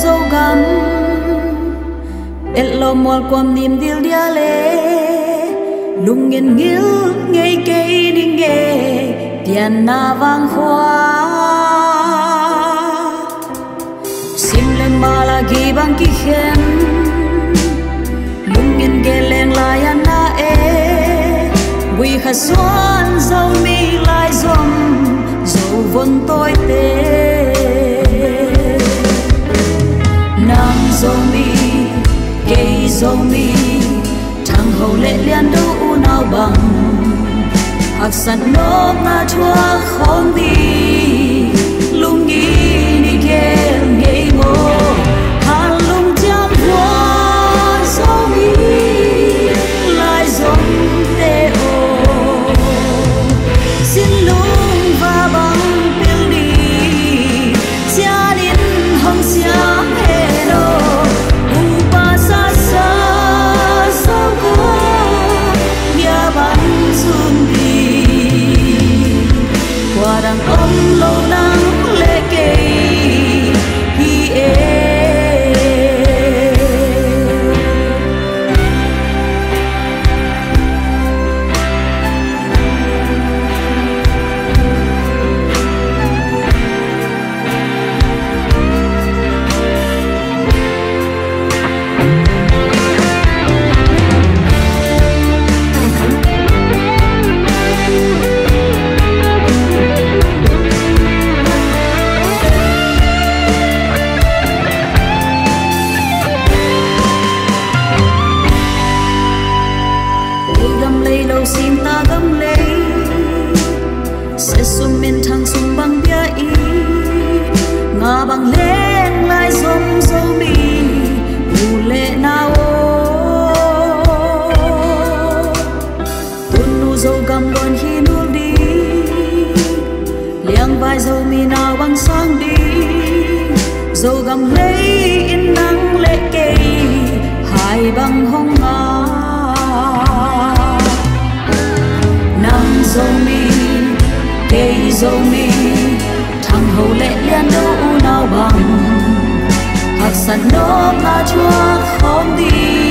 dâu găm et lo mol quam nim dil dia le lung ngin ngil ngây cây đi nghe tiền na vang hoa sim lên mà là ghi bang ki khen lung ngin ge leng lai na e quy khát xuân dâu mi lai dòng dâu vân tôi tê nàng dâu mi cây dâu mi thằng hậu lệ liên đâu nào bằng hạt sắn nốt na chúa không đi lung nghi đi ghé ngây ngô hà lung chăm hoa dâu mi lại dòng tê ô xin lung và bằng biểu đi gia đình hồng xiang hè đô upa sa sa sao cô nhà bạn xuân đi qua đằng ông lâu nắng lệ cây hi ê xin ta gấm lấy sẽ xuân bên thang sung bằng bia y ngả bằng lên lại giống dâu mi mù lệ nào tuôn nu dâu găm đòn khi nu đi liang vai dâu mi nào bằng sáng đi dâu găm lấy in nắng lệ cây hai bằng hông ngà dâu mi cây dâu mi thằng hậu lệ liên đâu nào bằng hạt sắn nốt na chúa không đi